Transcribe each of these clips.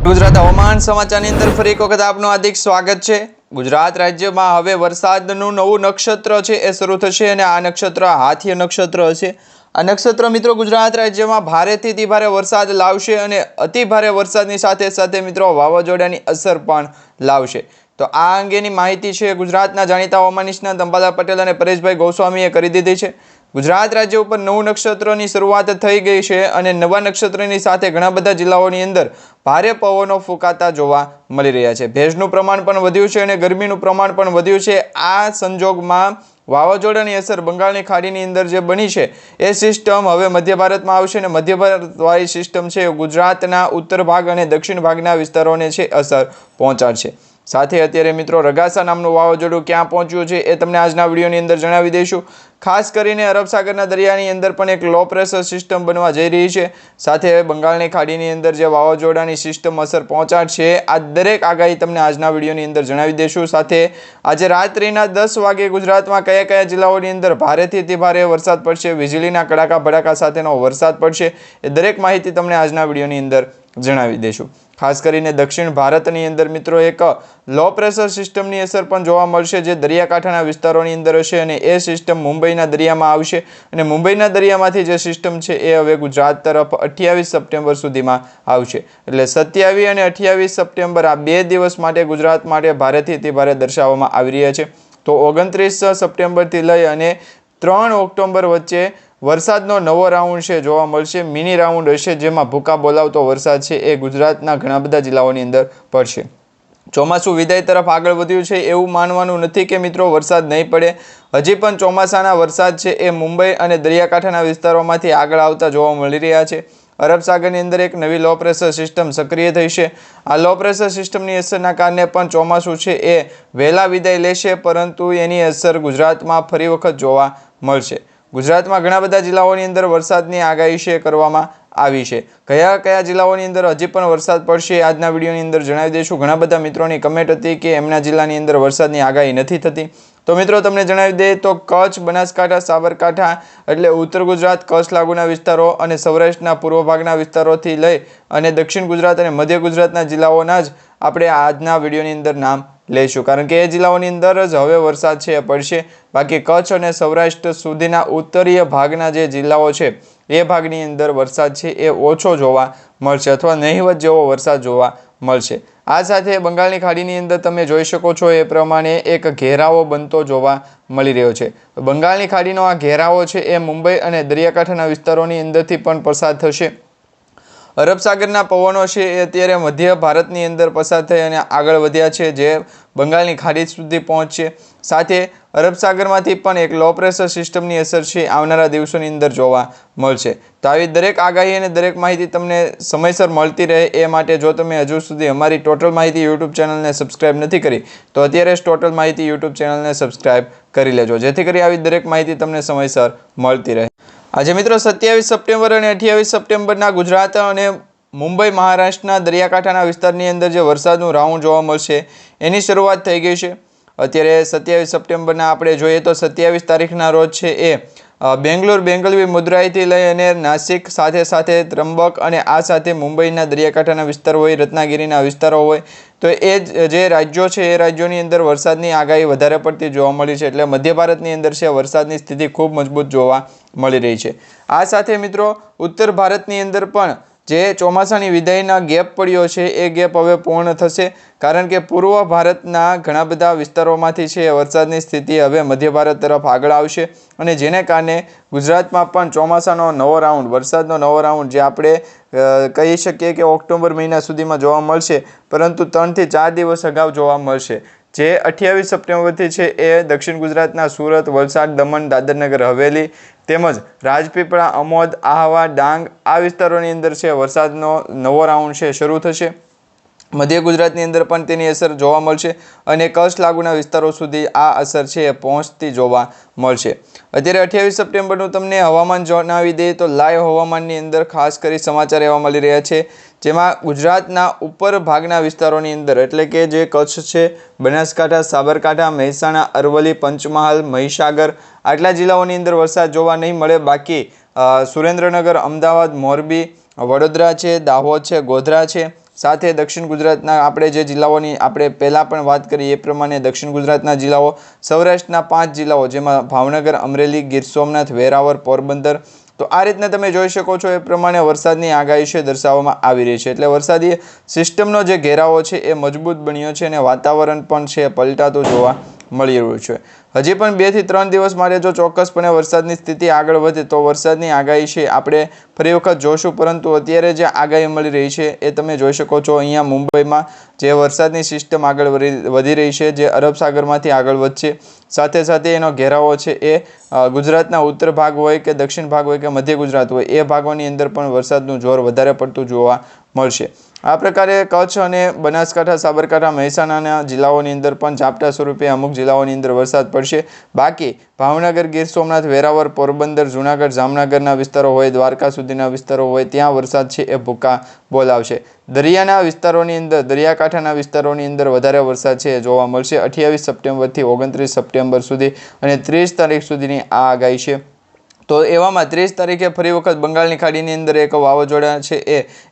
ગુજરાત હવામાન સમાચારની અંદર ફરી એક વખત આપનું હાર્દિક સ્વાગત છે। ગુજરાત રાજ્યમાં હવે વરસાદનું નવું નક્ષત્ર છે એ શરૂ થશે અને આ નક્ષત્ર હાથીય નક્ષત્ર હશે। આ નક્ષત્ર મિત્રો ગુજરાત રાજ્યમાં ભારેથી અતિ ભારે વરસાદ લાવશે અને અતિ ભારે વરસાદની સાથે સાથે મિત્રો વાવાઝોડાની અસર પણ લાવશે। તો આ અંગેની માહિતી છે ગુજરાતના જાણીતા હવામાન નિષ્ણાત અંબાલાલ પટેલ અને પરેશભાઈ ગોસ્વામીએ કરી દીધી છે। ગુજરાત રાજ્ય ઉપર નવું નક્ષત્રની શરૂઆત થઈ ગઈ છે અને નવા નક્ષત્રની સાથે ઘણા બધા જિલ્લાઓની અંદર ભારે પવનો ફૂંકાતા જોવા મળી રહ્યા છે। ભેજનું પ્રમાણ પણ વધ્યું છે અને ગરમીનું પ્રમાણ પણ વધ્યું છે। આ સંજોગમાં વાવાઝોડાની અસર બંગાળની ખાડીની અંદર જે બની છે એ સિસ્ટમ હવે મધ્ય ભારતમાં આવશે અને મધ્ય ભારતવાળી સિસ્ટમ છે ગુજરાતના ઉત્તર ભાગ અને દક્ષિણ ભાગના વિસ્તારોને છે અસર પહોંચાડશે। સાથે અત્યારે મિત્રો રગાસા નામનું વાવાઝોડું ક્યાં પહોંચ્યું છે એ તમને આજના વિડીયોની અંદર જણાવી દઈશું। ખાસ કરીને અરબ સાગરના દરિયાની અંદર પણ એક લો પ્રેશર સિસ્ટમ બનવા જઈ રહી છે। સાથે બંગાળની ખાડીની અંદર જે વાવાઝોડાની સિસ્ટમ અસર પહોંચાડશે આ દરેક આગાહી તમને આજના વિડીયોની અંદર જણાવી દઈશું। સાથે આજે રાત્રિના 10 વાગે ગુજરાતમાં કયા કયા જિલ્લાઓની અંદર ભારેથી અતિ ભારે વરસાદ પડશે, વીજળીના કડાકા ભડાકા સાથેનો વરસાદ પડશે એ દરેક માહિતી તમને આજના વિડીયોની અંદર જણાવી દઈશું। ખાસ કરીને દક્ષિણ ભારતની અંદર મિત્રો એક લો પ્રેશર સિસ્ટમની અસર પણ જોવા મળશે જે દરિયાકાંઠાના વિસ્તારોની અંદર હશે અને એ સિસ્ટમ મુંબઈના દરિયામાં આવશે અને મુંબઈના દરિયામાંથી જે સિસ્ટમ છે એ હવે ગુજરાત તરફ 28 સપ્ટેમ્બર સુધીમાં આવશે। એટલે 27 અને 28 સપ્ટેમ્બર આ 2 દિવસ માટે ગુજરાત માટે ભારેથી અતિ ભારે દર્શાવવામાં આવી રહ્યા છે। તો 29 સપ્ટેમ્બરથી લઈ અને 3 ઓક્ટોબર વચ્ચે વરસાદનો નવો રાઉન્ડ છે જોવા મળશે। મિની રાઉન્ડ હશે જેમાં ભૂકા બોલાવતો વરસાદ છે એ ગુજરાતના ઘણા બધા જિલ્લાઓની અંદર પડશે। ચોમાસું વિદાય તરફ આગળ વધ્યું છે એવું માનવાનું નથી કે મિત્રો વરસાદ નહીં પડે। હજી પણ ચોમાસાના વરસાદ છે એ મુંબઈ અને દરિયાકાંઠાના વિસ્તારોમાંથી આગળ આવતા જોવા મળી રહ્યા છે। અરબ સાગરની અંદર એક નવી લો પ્રેશર સિસ્ટમ સક્રિય થઈ છે। આ લો પ્રેશર સિસ્ટમની અસરના કારણે પણ ચોમાસું છે એ વહેલા વિદાય લેશે પરંતુ એની અસર ગુજરાતમાં ફરી વખત જોવા મળશે। ગુજરાતમાં ઘણા બધા જિલ્લાઓની અંદર વરસાદની આગાહી છે કરવામાં આવી છે। કયા કયા જિલ્લાઓની અંદર હજી પણ વરસાદ પડશે આજના વિડીયોની અંદર જણાવી દઈશું। ઘણા બધા મિત્રોની કમેન્ટ હતી કે એમના જિલ્લાની અંદર વરસાદની આગાહી નથી થતી। તો મિત્રો તમને જણાવી દઈએ તો કચ્છ, બનાસકાંઠા, સાબરકાંઠા એટલે ઉત્તર ગુજરાત, કચ્છ લાગુના વિસ્તારો અને સૌરાષ્ટ્રના પૂર્વ ભાગના વિસ્તારોથી લઈ અને દક્ષિણ ગુજરાત અને મધ્ય ગુજરાતના જિલ્લાઓના જ આપણે આજના વિડીયોની અંદર નામ લઈશું કારણ કે એ જિલ્લાઓની અંદર જ હવે વરસાદ છે પડશે। બાકી કચ્છ અને સૌરાષ્ટ્ર સુધીના ઉત્તરીય ભાગના જે જિલ્લાઓ છે એ ભાગની અંદર વરસાદ છે એ ઓછો જોવા મળશે અથવા નહિવત જેવો વરસાદ જોવા મળશે। આ સાથે બંગાળની ખાડીની અંદર તમે જોઈ શકો છો એ પ્રમાણે એક ઘેરાવો બનતો જોવા મળી રહ્યો છે। બંગાળની ખાડીનો આ ઘેરાવો છે એ મુંબઈ અને દરિયાકાંઠાના વિસ્તારોની અંદરથી પણ પસાર થશે। અરબ સાગરના પવનો છે એ અત્યારે મધ્ય ભારતની અંદર પસાર થઈ અને આગળ વધ્યા છે જે બંગાળની ખાડી સુધી પહોંચશે। સાથે અરબ સાગરમાંથી પણ એક લો પ્રેશર સિસ્ટમની અસર છે આવનારા દિવસોની અંદર જોવા મળશે। તો આવી દરેક આગાહી અને દરેક માહિતી તમને સમયસર મળતી રહે એ માટે જો તમે હજુ સુધી અમારી ટોટલ માહિતી યુટ્યુબ ચેનલને સબસ્ક્રાઇબ નથી કરી તો અત્યારે જ ટોટલ માહિતી યુટ્યુબ ચેનલને સબસ્ક્રાઇબ કરી લેજો જેથી કરી આવી દરેક માહિતી તમને સમયસર મળતી રહે। આજે મિત્રો 27 સપ્ટેમ્બર અને 28 સપ્ટેમ્બરના ગુજરાત અને મુંબઈ મહારાષ્ટ્રના દરિયાકાંઠાના વિસ્તારની અંદર જે વરસાદનું રાઉન્ડ જોવા મળશે એની શરૂઆત થઈ ગઈ છે। અત્યારે 27 સપ્ટેમ્બરના આપણે જોઈએ તો 27 તારીખના રોજ છે એ બેંગ્લોર, બેંગલવી, મદુરાઈથી લઈ અને નાસિક સાથે ત્રંબક અને આ સાથે મુંબઈના દરિયાકાંઠાના વિસ્તારો હોય, રત્નાગીરીના વિસ્તારો હોય તો એ જે રાજ્યો છે એ રાજ્યોની અંદર વરસાદની આગાહી વધારે પડતી જોવા મળી છે। એટલે મધ્ય ભારતની અંદર છે વરસાદની સ્થિતિ ખૂબ મજબૂત જોવા મળી રહી છે। આ સાથે મિત્રો ઉત્તર ભારતની અંદર પણ જે ચોમાસાની વિદાયના ગેપ પડ્યો છે એ ગેપ હવે પૂર્ણ થશે કારણ કે પૂર્વ ભારતના ઘણા બધા વિસ્તારોમાંથી છે વરસાદની સ્થિતિ હવે મધ્ય ભારત તરફ આગળ આવશે અને જેને કારણે ગુજરાતમાં પણ ચોમાસાનો નવો રાઉન્ડ, વરસાદનો નવો રાઉન્ડ જે આપણે કહી શકીએ કે ઓક્ટોબર મહિના સુધીમાં જોવા મળશે પરંતુ 3 થી 4 દિવસ અગાઉ જોવા મળશે। જે 28 સપ્ટેમ્બરથી છે એ દક્ષિણ ગુજરાતના સુરત, વલસાડ, દમણ, દાદરનગર હવેલી તેમજ રાજપીપળા, અમોદ, આહવા, ડાંગ આ વિસ્તારોની અંદર છે વરસાદનો નવો રાઉન્ડ છે શરૂ થશે। મધ્ય ગુજરાતની અંદર પણ તેની અસર જોવા મળશે અને કચ્છ લાગુના વિસ્તારો સુધી આ અસર છે એ પહોંચતી જોવા મળશે। અત્યારે 28 સપ્ટેમ્બરનું તમને હવામાન જણાવી દઈએ તો લાઈવ હવામાનની અંદર ખાસ કરી સમાચાર એવા મળી રહ્યા છે જેમાં ગુજરાતના ઉપર ભાગના વિસ્તારોની અંદર એટલે કે જે કચ્છ છે, બનાસકાંઠા, સાબરકાંઠા, મહેસાણા, અરવલ્લી, પંચમહાલ, મહીસાગર આટલા જિલ્લાઓની અંદર વરસાદ જોવા નહીં મળે। બાકી સુરેન્દ્રનગર, અમદાવાદ, મોરબી, વડોદરા છે, દાહોદ છે, ગોધરા છે સાથે દક્ષિણ ગુજરાતના આપણે જે જિલ્લાઓની આપણે પહેલાં પણ વાત કરી એ પ્રમાણે દક્ષિણ ગુજરાતના જિલ્લાઓ, સૌરાષ્ટ્રના 5 જિલ્લાઓ જેમાં ભાવનગર, અમરેલી, ગીર સોમનાથ, વેરાવળ, પોરબંદર, તો આ રીતના તમે જોઈ શકો છો એ પ્રમાણે વરસાદની આગાહી છે દર્શાવવામાં આવી રહી છે. એટલે વરસાદી સિસ્ટમનો જે ઘેરાવો છે એ મજબૂત બન્યો છે અને વાતાવરણ પણ છે પલટાતું જોવા મળી રહ્યું છે. હજી પણ 2 થી 3 દિવસ માટે જો ચોક્કસપણે વરસાદની સ્થિતિ આગળ વધે તો વરસાદની આગાહી છે આપણે ફરી વખત જોશું. પરંતુ અત્યારે જે આગાહી મળી રહી છે એ તમે જોઈ શકો છો. અહીંયા મુંબઈમાં જે વરસાદની સિસ્ટમ આગળ વધી રહી છે, જે અરબ સાગરમાંથી આગળ વધશે, સાથે સાથે એનો ઘેરાવો છે એ ગુજરાતના ઉત્તર ભાગ હોય કે દક્ષિણ ભાગ હોય કે મધ્ય ગુજરાત હોય એ ભાગોની અંદર પણ વરસાદનું જોર વધારે પડતું જોવા મળશે. આ પ્રકારે કચ્છ અને બનાસકાંઠા, સાબરકાંઠા, મહેસાણાના જિલ્લાઓની અંદર પણ ઝાપટા સ્વરૂપે અમુક જિલ્લાઓની અંદર વરસાદ પડશે. બાકી ભાવનગર, ગીર સોમનાથ, વેરાવળ, પોરબંદર, જૂનાગઢ, જામનગરના વિસ્તારો હોય, દ્વારકા સુધીના વિસ્તારો હોય ત્યાં વરસાદ છે એ ભૂકા બોલાવશે. દરિયાના વિસ્તારોની અંદર, દરિયાકાંઠાના વિસ્તારોની અંદર વધારે વરસાદ છે એ જોવા મળશે 28 સપ્ટેમ્બરથી 29 સપ્ટેમ્બર સુધી અને 30 તારીખ સુધીની આ આગાહી છે. તો એવામાં 30 તારીખે ફરી વખત બંગાળની ખાડીની અંદર એક વાવાઝોડા છે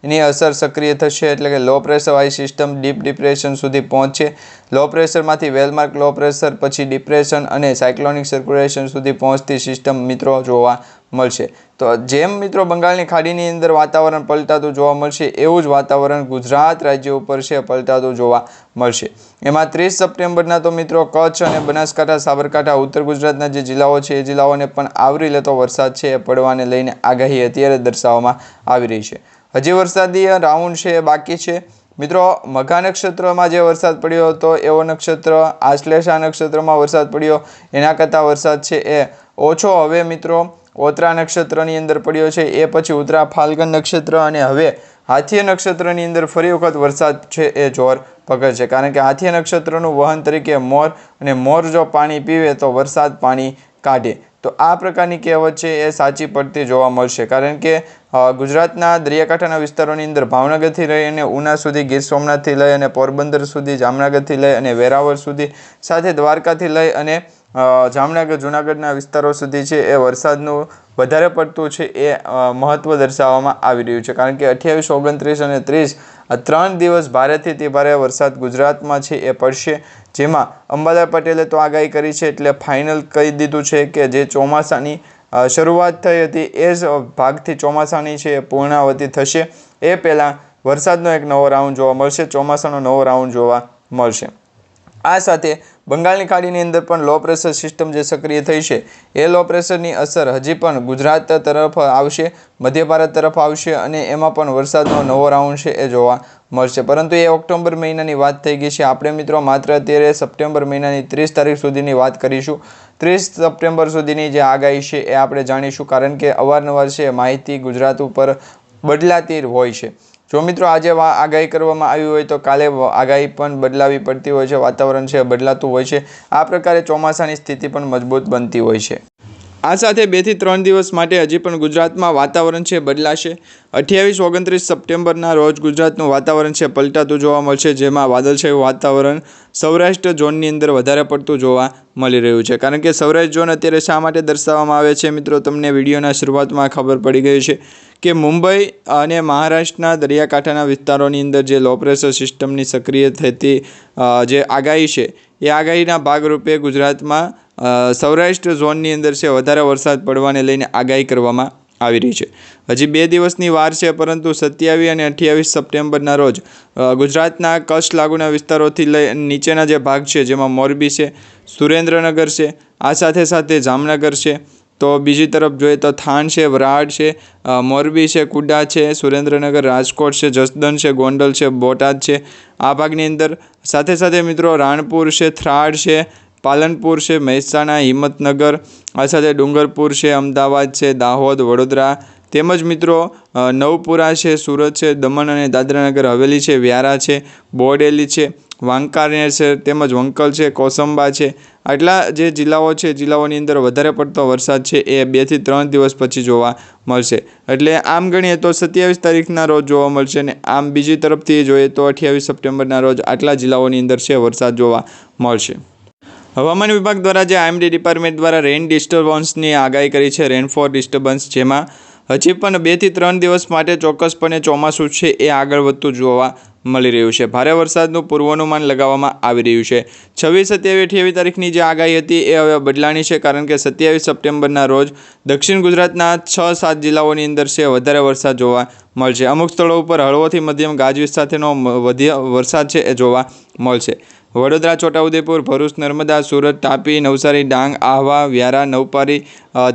એની અસર સક્રિય થશે. એટલે કે low pressure high system deep depression સુધી પહોંચશે. લો પ્રેશરમાંથી વેલમાર્ક લો પ્રેશર, પછી ડિપ્રેશન અને સાયક્લોનિક સર્ક્યુલેશન સુધી પહોંચતી સિસ્ટમ મિત્રો જોવા મળશે. તો જેમ મિત્રો બંગાળની ખાડીની અંદર વાતાવરણ પલટાતું જોવા મળશે એવું જ વાતાવરણ ગુજરાત રાજ્ય ઉપર છે પલટાતું જોવા મળશે. એમાં 30 સપ્ટેમ્બરના તો મિત્રો કચ્છ અને બનાસકાંઠા, સાબરકાંઠા, ઉત્તર ગુજરાતના જે જિલ્લાઓ છે એ જિલ્લાઓને પણ આવરી લેતો વરસાદ છે એ પડવાને લઈને આગાહી અત્યારે દર્શાવવામાં આવી રહી છે. હજી વરસાદી રાઉન્ડ છે એ બાકી છે. મિત્રો મઘા નક્ષત્રમાં જે વરસાદ પડ્યો હતો એવો નક્ષત્ર, આશ્લેષા નક્ષત્રમાં વરસાદ પડ્યો એના કરતાં વરસાદ છે એ ઓછો હવે મિત્રો ઓતરા નક્ષત્રની અંદર પડ્યો છે. એ પછી ઉત્તરા ફાલ્ગન નક્ષત્ર અને હવે હાથીય નક્ષત્રની અંદર ફરી વખત વરસાદ છે એ જોર પકડશે. કારણ કે હાથીય નક્ષત્રનું વહન તરીકે મોર, અને મોર જો પાણી પીવે તો વરસાદ પાણી કાઢે. તો આ પ્રકારની કહેવત છે એ સાચી પડતી જોવા મળશે. કારણ કે ગુજરાતના દરિયાકાંઠાના વિસ્તારોની અંદર ભાવનગરથી લઈ અને ઉના સુધી, ગીર સોમનાથથી લઈ અને પોરબંદર સુધી, જામનગરથી લઈ અને વેરાવળ સુધી, સાથે દ્વારકાથી લઈ અને જામનગર, જૂનાગઢના વિસ્તારો સુધી છે એ વરસાદનું વધારે પડતું છે એ મહત્ત્વ દર્શાવવામાં આવી રહ્યું છે. કારણ કે 28, 29 અને 30 આ 3 દિવસ ભારેથી અતિ ભારે વરસાદ ગુજરાતમાં છે એ પડશે. જેમાં અંબાલાલ પટેલે તો આગાહી કરી છે એટલે ફાઇનલ કહી દીધું છે કે જે ચોમાસાની શરૂઆત થઈ હતી એ જ ભાગથી ચોમાસાની છે એ પૂર્ણાવતિ થશે. એ પહેલાં વરસાદનો એક નવો રાઉન્ડ જોવા મળશે, ચોમાસાનો નવો રાઉન્ડ જોવા મળશે. આ સાથે બંગાળની ખાડીની અંદર પણ લો પ્રેશર સિસ્ટમ જે સક્રિય થઈ છે એ લો પ્રેશરની અસર હજી પણ ગુજરાત તરફ આવશે, મધ્ય ભારત તરફ આવશે અને એમાં પણ વરસાદનો નવો રાઉન્ડ છે એ જોવા મળશે. પરંતુ એ ઓક્ટોબર મહિનાની વાત થઈ ગઈ છે. આપણે મિત્રો માત્ર અત્યારે સપ્ટેમ્બર મહિનાની 30 તારીખ સુધીની વાત કરીશું. 30 સપ્ટેમ્બર સુધીની જે આગાહી છે એ આપણે જાણીશું. કારણ કે અવારનવાર છે માહિતી ગુજરાત ઉપર બદલાતી હોય છે. જો મિત્રો આજે આગાહી કરવામાં આવી હોય તો કાલે આગાહી પણ બદલાવી પડતી હોય છે, વાતાવરણ છે બદલાતું હોય છે. આ પ્રકારે ચોમાસાની સ્થિતિ પણ મજબૂત બનતી હોય છે. આ સાથે 2 થી 3 દિવસ માટે હજી પણ ગુજરાતમાં વાતાવરણ છે બદલાશે. 28, 29 સપ્ટેમ્બરના રોજ ગુજરાતનું વાતાવરણ છે પલટાતું જોવા મળશે. જેમાં વાદળછાયું વાતાવરણ સૌરાષ્ટ્ર ઝોનની અંદર વધારે પડતું જોવા મળી રહ્યું છે. કારણ કે સૌરાષ્ટ્ર ઝોન અત્યારે શા માટે દર્શાવવામાં આવે છે મિત્રો, તમને વિડીયોના શરૂઆતમાં ખબર પડી ગઈ છે કે મુંબઈ અને મહારાષ્ટ્રના દરિયાકાંઠાના વિસ્તારોની અંદર જે લો પ્રેશર સિસ્ટમની સક્રિય થતી જે આગાહી છે એ આગાહીના ભાગરૂપે ગુજરાતમાં સૌરાષ્ટ્ર ઝોનની અંદર છે વધારે વરસાદ પડવાને લઈને આગાહી કરવામાં આવી રહી છે. હજી 2 દિવસની વાર છે, પરંતુ 27 અને 28 સપ્ટેમ્બરના રોજ ગુજરાતના કચ્છ લાગુના વિસ્તારોથી લઈ નીચેના જે ભાગ છે જેમાં મોરબી છે, સુરેન્દ્રનગર છે, આ સાથે સાથે જામનગર છે, તો બીજી તરફ જોઈએ તો થાન છે, વરાડ છે, મોરબી છે, કુડા છે, સુરેન્દ્રનગર, રાજકોટ છે, જસદણ છે, ગોંડલ છે, બોટાદ છે, આ ભાગની અંદર સાથે સાથે મિત્રો રાણપુર છે, થરાદ છે, પાલનપુર છે, મહેસાણા, હિંમતનગર, આ સાથે ડુંગરપુર છે, અમદાવાદ છે, દાહોદ, વડોદરા, તેમજ મિત્રો નવપુરા છે, સુરત છે, દમણ અને દાદરાનગર હવેલી છે, વ્યારા છે, બોડેલી છે, વાંકાનેર છે, તેમજ વંકલ છે, કોસંબા છે. આટલા જે જિલ્લાઓ છે જિલ્લાઓની અંદર વધારે પડતો વરસાદ છે એ 2 થી 3 દિવસ પછી જોવા મળશે. એટલે આમ ગણીએ તો 27 તારીખના રોજ જોવા મળશે અને આમ બીજી તરફથી જોઈએ તો 28 સપ્ટેમ્બરના રોજ આટલા જિલ્લાઓની અંદર છે વરસાદ જોવા મળશે. હવામાન વિભાગ દ્વારા જે આઈએમડી ડિપાર્ટમેન્ટ દ્વારા રેઇન ડિસ્ટર્બન્સની આગાહી કરી છે, રેનફોલ ડિસ્ટર્બન્સ, જેમાં હજી પણ 2 થી 3 દિવસ માટે ચોક્કસપણે ચોમાસું છે એ આગળ વધતું જોવા મળી રહ્યું છે. ભારે વરસાદનું પૂર્વાનુમાન લગાવવામાં આવી રહ્યું છે. 26, 27, 28 તારીખની જે આગાહી હતી એ હવે બદલાણી છે, કારણ કે 27 સપ્ટેમ્બરના રોજ દક્ષિણ ગુજરાતના 6-7 જિલ્લાઓની અંદર છે વધારે વરસાદ જોવા મળશે. અમુક સ્થળો ઉપર હળવોથી મધ્યમ ગાજવીજ સાથેનો વરસાદ છે એ જોવા મળશે. વડોદરા, છોટાઉદેપુર, ભરૂચ, નર્મદા, સુરત, તાપી, નવસારી, ડાંગ, આહવા, વ્યારા, નવસારી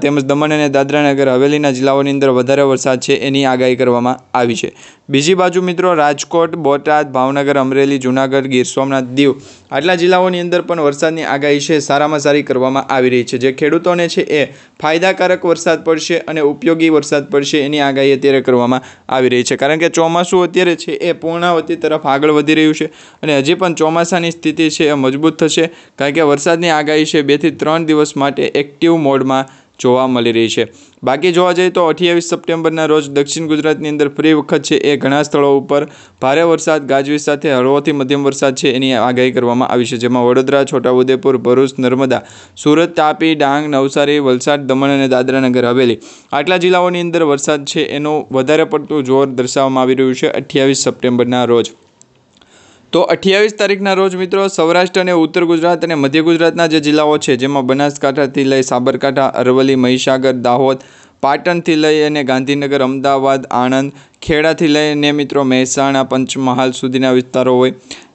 તેમજ દમણ અને દાદરાનગર હવેલીના જિલ્લાઓની અંદર વધારે વરસાદ છે એની આગાહી કરવામાં આવી છે. બીજી બાજુ મિત્રો રાજકોટ, બોટાદ, ભાવનગર, અમરેલી, જૂનાગઢ, ગીર સોમનાથ, દીવ આટલા જિલ્લાઓની અંદર પણ વરસાદની આગાહી છે સારામાં સારી કરવામાં આવી રહી છે. જે ખેડૂતોને છે એ ફાયદાકારક વરસાદ પડશે અને ઉપયોગી વરસાદ પડશે એની આગાહી અત્યારે કરવામાં આવી રહી છે, કારણ કે ચોમાસું અત્યારે છે એ પૂર્ણાવતિ તરફ આગળ વધી રહ્યું છે અને હજી પણ ચોમાસાની સ્થિતિ છે એ મજબૂત થશે, કારણ કે વરસાદની આગાહી છે 2 થી 3 દિવસ માટે એક્ટિવ મોડમાં જોવા મળી રહી છે. બાકી જોવા જઈએ તો 28 સપ્ટેમ્બરના રોજ દક્ષિણ ગુજરાતની અંદર ફરી વખત છે એ ઘણા સ્થળો ઉપર ભારે વરસાદ ગાજવીજ સાથે હળવોથી મધ્યમ વરસાદ છે એની આગાહી કરવામાં આવી છે, જેમાં વડોદરા, છોટાઉદેપુર, ભરૂચ, નર્મદા, સુરત, તાપી, ડાંગ, નવસારી, વલસાડ, દમણ અને દાદરાનગર હવેલી આટલા જિલ્લાઓની અંદર વરસાદ છે એનું વધારે પડતું જોર દર્શાવવામાં આવી રહ્યું છે 28 સપ્ટેમ્બરના રોજ. તો 28 તારીખના રોજ મિત્રો સૌરાષ્ટ્ર અને ઉત્તર ગુજરાત અને મધ્ય ગુજરાતના જે જિલ્લાઓ છે, જેમાં બનાસકાંઠાથી લઈ સાબરકાંઠા, અરવલ્લી, મહીસાગર, દાહોદ, પાટણથી લઈ અને ગાંધીનગર, અમદાવાદ, આણંદ, ખેડાથી લઈને મિત્રો મહેસાણા, પંચમહાલ સુધીના વિસ્તારો હોય,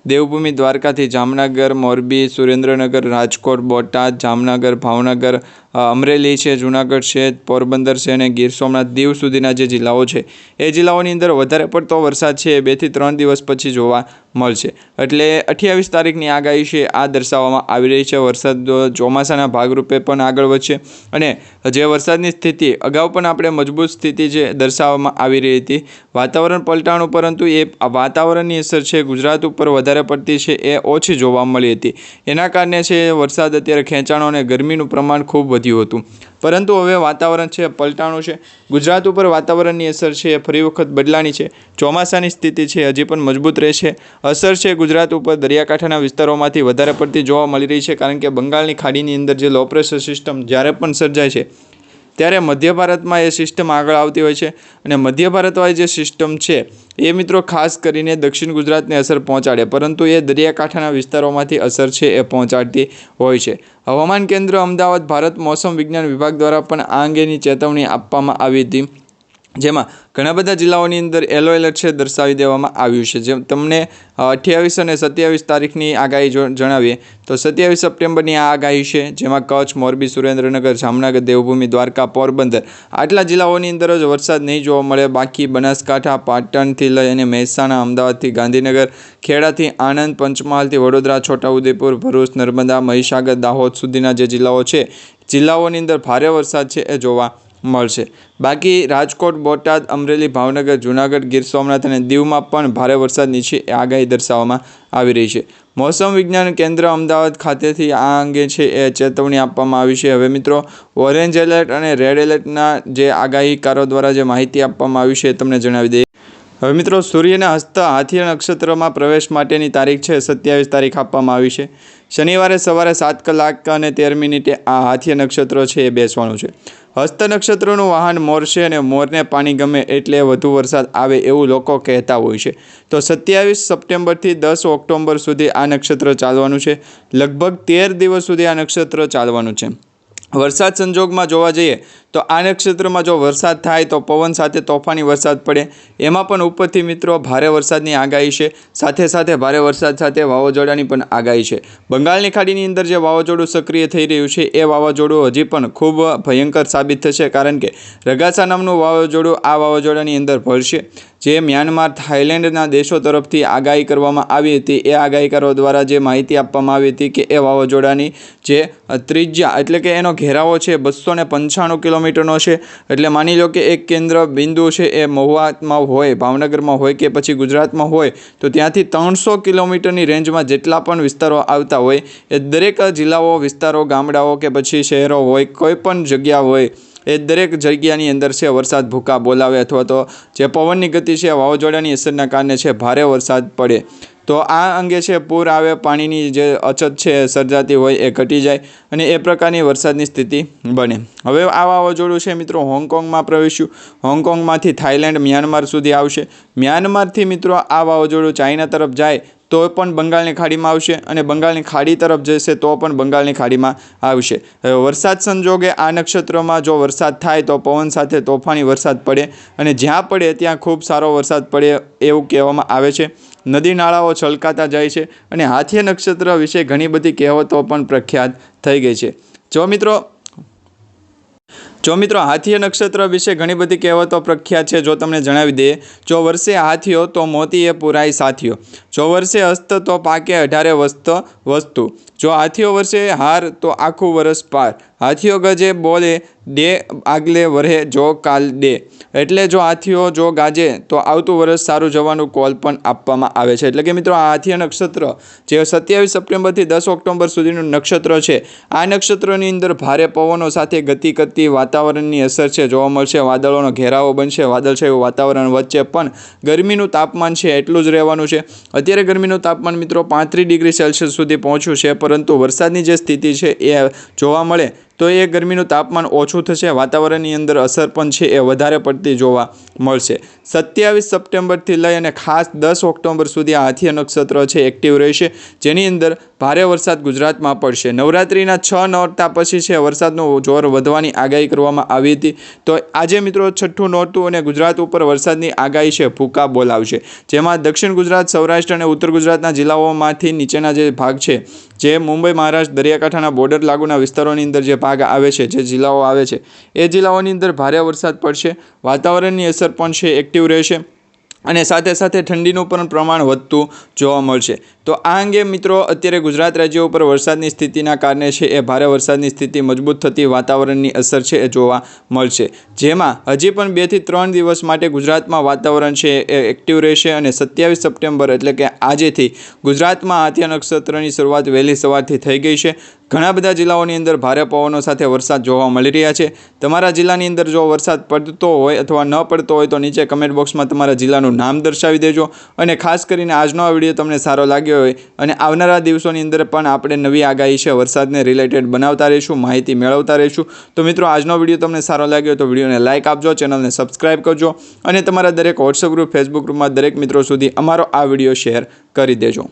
દેવભૂમિ દ્વારકાથી જામનગર, મોરબી, સુરેન્દ્રનગર, રાજકોટ, બોટાદ, જામનગર, ભાવનગર, અમરેલી છે, જૂનાગઢ છે, પોરબંદર છે અને ગીર સોમનાથ, દીવ સુધીના જે જિલ્લાઓ છે એ જિલ્લાઓની અંદર વધારે પડતો વરસાદ છે 2 થી 3 દિવસ પછી જોવા મળશે. એટલે 28 તારીખની આગાહી છે આ દર્શાવવામાં આવી રહી છે. વરસાદ ચોમાસાના ભાગરૂપે પણ આગળ વધશે અને જે વરસાદની સ્થિતિ અગાઉ પણ આપણે મજબૂત સ્થિતિ જે દર્શાવવામાં આવી રહી હતી, વાતાવરણ પલટાણું, પરંતુ એ વાતાવરણની અસર છે ગુજરાત ઉપર વધારે પડતી છે એ ઓછી જોવા મળી હતી. એના કારણે છે વરસાદ અત્યારે ખેંચાણો અને ગરમીનું પ્રમાણ ખૂબ વધ્યું હતું, પરંતુ હવે વાતાવરણ છે પલટાણું છે. ગુજરાત ઉપર વાતાવરણની અસર છે એ ફરી વખત બદલાણી છે. ચોમાસાની સ્થિતિ છે હજી પણ મજબૂત રહેશે. અસર છે ગુજરાત ઉપર દરિયાકાંઠાના વિસ્તારોમાંથી વધારે પડતી જોવા મળી રહી છે, કારણ કે બંગાળની ખાડીની અંદર જે લો પ્રેશર સિસ્ટમ જ્યારે પણ સર્જાય છે ત્યારે મધ્ય ભારતમાં એ સિસ્ટમ આગળ આવતી હોય છે અને મધ્ય ભારતવાળી જે સિસ્ટમ છે એ મિત્રો ખાસ કરીને દક્ષિણ ગુજરાતને અસર પહોંચાડે, પરંતુ એ દરિયાકાંઠાના વિસ્તારોમાંથી અસર છે એ પહોંચાડતી હોય છે. હવામાન કેન્દ્ર અમદાવાદ, ભારત મોસમ વિજ્ઞાન વિભાગ દ્વારા પણ આ અંગેની ચેતવણી આપવામાં આવી હતી, જેમાં ઘણા બધા જિલ્લાઓની અંદર યલો એલર્ટ છે દર્શાવી દેવામાં આવ્યું છે. જેમ તમને 28 અને 27 તારીખની આગાહી જણાવીએ તો 27 સપ્ટેમ્બરની આ આગાહી છે, જેમાં કચ્છ, મોરબી, સુરેન્દ્રનગર, જામનગર, દેવભૂમિ, દ્વારકા, પોરબંદર આટલા જિલ્લાઓની અંદર જ વરસાદ નહીં જોવા મળે. બાકી બનાસકાંઠા, પાટણથી લઈ અને મહેસાણા, અમદાવાદથી ગાંધીનગર, ખેડાથી આણંદ, પંચમહાલથી વડોદરા, છોટાઉદેપુર, ભરૂચ, નર્મદા, મહીસાગર, દાહોદ સુધીના જે જિલ્લાઓ છે, જિલ્લાઓની અંદર ભારે વરસાદ છે એ જોવા મળશે. બાકી રાજકોટ, બોટાદ, અમરેલી, ભાવનગર, જૂનાગઢ, ગીર સોમનાથ અને દીવમાં પણ ભારે વરસાદની છે એ આગાહી દર્શાવવામાં આવી રહી છે. મોસમ વિજ્ઞાન કેન્દ્ર અમદાવાદ ખાતેથી આ અંગે છે એ ચેતવણી આપવામાં આવી છે. હવે મિત્રો ઓરેન્જ એલર્ટ અને રેડ એલર્ટના જે આગાહીકારો દ્વારા જે માહિતી આપવામાં આવી છે એ તમને જણાવી દઈએ. હવે મિત્રો સૂર્યના હસ્ત હાથીયા નક્ષત્રમાં પ્રવેશ માટેની તારીખ છે 27 તારીખ આપવામાં આવી છે. શનિવારે સવારે 7 કલાક અને 13 મિનિટે આ હાથીયા નક્ષત્ર છે એ બેસવાનું છે. હસ્ત નક્ષત્રનું વાહન મોર છે અને મોરને પાણી ગમે એટલે વધુ વરસાદ આવે એવું લોકો કહેતા હોય છે. તો 27 સપ્ટેમ્બરથી 10 ઓક્ટોબર સુધી આ નક્ષત્ર ચાલવાનું છે. લગભગ 13 દિવસ સુધી આ નક્ષત્ર ચાલવાનું છે. વરસાદ સંજોગમાં જોવા જઈએ તો આ નક્ષત્રમાં જો વરસાદ થાય તો પવન સાથે તોફાની વરસાદ પડે, એમાં પણ ઉપરથી મિત્રો ભારે વરસાદની આગાહી છે. સાથે સાથે ભારે વરસાદ સાથે વાવાઝોડાની પણ આગાહી છે. બંગાળની ખાડીની અંદર જે વાવાઝોડું સક્રિય થઈ રહ્યું છે એ વાવાઝોડું હજી પણ ખૂબ ભયંકર સાબિત થશે, કારણ કે રગાસા નામનું વાવાઝોડું આ વાવાઝોડાની અંદર ભળશે. જે મ્યાનમાર, થાઇલેન્ડના દેશો તરફથી આગાહી કરવામાં આવી હતી, એ આગાહીકારો દ્વારા જે માહિતી આપવામાં આવી હતી કે એ વાવાઝોડાની જે ત્રિજ્યા એટલે કે એનો ઘેરાવો છે 295 કિલોમીટરનો છે. એટલે માની લો કે એક કેન્દ્ર બિંદુ છે એ મહુવામાં હોય, ભાવનગરમાં હોય કે પછી ગુજરાતમાં હોય, તો ત્યાંથી 300 કિલોમીટરની રેન્જમાં જેટલા પણ વિસ્તારો આવતા હોય એ દરેક જિલ્લાઓ, વિસ્તારો, ગામડાઓ કે પછી શહેરો હોય, કોઈ પણ જગ્યા હોય, એ દરેક જગ્યાની અંદર છે વરસાદ ભૂકા બોલાવે અથવા તો જે પવનની ગતિ છે વાવાઝોડાની અસરના કારણે છે ભારે વરસાદ પડે. તો આ અંગે છે પૂર આવે, પાણીની જે અછત છે સર્જાતી હોય એ ઘટી જાય અને એ પ્રકારની વરસાદની સ્થિતિ બને. હવે આ વાવાઝોડું છે મિત્રો હોંગકોંગમાં પ્રવેશ્યું. હોંગકોંગમાંથી થાઈલેન્ડ, મ્યાનમાર સુધી આવશે. મ્યાનમારથી મિત્રો આ વાવાઝોડું ચાઇના તરફ જાય તો પણ બંગાળની ખાડીમાં આવશે અને બંગાળની ખાડી તરફ જશે તો પણ બંગાળની ખાડીમાં આવશે. વરસાદ સંજોગે આ નક્ષત્રમાં જો વરસાદ થાય તો પવન સાથે તોફાની વરસાદ પડે અને જ્યાં પડે ત્યાં ખૂબ સારો વરસાદ પડે એવું કહેવામાં આવે છે. નદી નાળાઓ છલકાતા જાય છે અને હાથીયા નક્ષત્ર વિશે ઘણી બધી કહેવતો પણ પ્રખ્યાત થઈ ગઈ છે. જો મિત્રો હાથીયા નક્ષત્ર વિશે ઘણી બધી કહેવતો પ્રખ્યાત છે. જો તમને જણાવી દઈએ, જો વર્ષે હાથીઓ તો મોતીએ પુરાય સાથીઓ, જો વર્ષે હસ્ત તો પાકે 18 વસ્તુ, જો હાથીઓ વર્ષે હાર તો આખું વરસ પાર, હાથીઓ ગજે બોલે દે આગલે વરહે જો કાલ દે. એટલે જો હાથીઓ જો ગાજે તો આવતું વરસ સારું જવાનું કોલ પણ આપવામાં આવે છે. એટલે કે મિત્રો આ હાથીયા નક્ષત્ર જે 27 સપ્ટેમ્બરથી 10 ઓક્ટોબર સુધીનું નક્ષત્ર છે, આ નક્ષત્રની અંદર ભારે પવનો સાથે ગતિ કરતી વાતાવરણની અસર છે જોવા મળશે. વાદળોનો ઘેરાવો બનશે. વાદળછાયું વાતાવરણ વચ્ચે પણ ગરમીનું તાપમાન છે એટલું જ રહેવાનું છે. અત્યારે ગરમીનું તાપમાન મિત્રો 35 ડિગ્રી સેલ્સિયસ સુધી પહોંચ્યું છે, પરંતુ વરસાદની જે સ્થિતિ છે એ જોવા મળે તો એ ગરમીનું તાપમાન ઓછું થશે. વાતાવરણની અંદર અસર પણ છે એ વધારે પડતી જોવા મળશે. 27 સપ્ટેમ્બરથી લઈ અને ખાસ 10 ઓક્ટોબર સુધી આ હાથીયા નક્ષત્ર છે એક્ટિવ રહેશે, જેની અંદર ભારે વરસાદ ગુજરાતમાં પડશે. નવરાત્રિના 6 નોરતા પછી છે વરસાદનું જોર વધવાની આગાહી કરવામાં આવી હતી. તો આજે મિત્રો 6ઠ્ઠું નોરતું અને ગુજરાત ઉપર વરસાદની આગાહી છે ભૂકા બોલાવશે, જેમાં દક્ષિણ ગુજરાત, સૌરાષ્ટ્ર અને ઉત્તર ગુજરાતના જિલ્લાઓમાંથી નીચેના જે ભાગ છે, જે મુંબઈ, મહારાષ્ટ્ર, દરિયાકાંઠાના બોર્ડર લાગુના વિસ્તારોની અંદર જે ભાગ આવે છે, જે જિલ્લાઓ આવે છે, એ જિલ્લાઓની અંદર ભારે વરસાદ પડશે. વાતાવરણની અસર પણ છે એક્ટિવ રહેશે અને સાથે સાથે ઠંડીનું પણ પ્રમાણ વધતું જોવા મળશે. તો આ અંગે મિત્રો અત્યારે ગુજરાત રાજ્ય ઉપર વરસાદની સ્થિતિના કારણે છે એ ભારે વરસાદની સ્થિતિ મજબૂત થતી વાતાવરણની અસર છે એ જોવા મળશે, જેમાં હજી પણ 2 થી 3 દિવસ માટે ગુજરાતમાં વાતાવરણ છે એ એક્ટિવ રહેશે અને 27 સપ્ટેમ્બર એટલે કે આજેથી ગુજરાતમાં હાથીયા નક્ષત્રની શરૂઆત વહેલી સવારથી થઈ ગઈ છે. ઘણા બધા જિલ્લાઓની અંદર ભારે પવનો સાથે વરસાદ જોવા મળી રહ્યા છે. તમારા જિલ્લાની અંદર જો વરસાદ પડતો હોય અથવા ન પડતો હોય તો નીચે કમેન્ટ બોક્સમાં તમારા જિલ્લાનું નામ દર્શાવી દેજો. અને ખાસ કરીને આજનો આ વિડીયો તમને સારો લાગ્યો હોય અને આવનારા દિવસોની અંદર પણ આપણે નવી આગાહી છે વરસાદને રિલેટેડ બનાવતા રહીશું, માહિતી મેળવતા રહીશું. તો મિત્રો આજનો વિડીયો તમને સારો લાગ્યો તો વિડીયોને લાઇક આપજો, ચેનલને સબસ્ક્રાઈબ કરજો અને તમારા દરેક વોટ્સઅપ ગ્રુપ, ફેસબુક ગ્રુપમાં દરેક મિત્રો સુધી અમારો આ વિડીયો શેર કરી દેજો.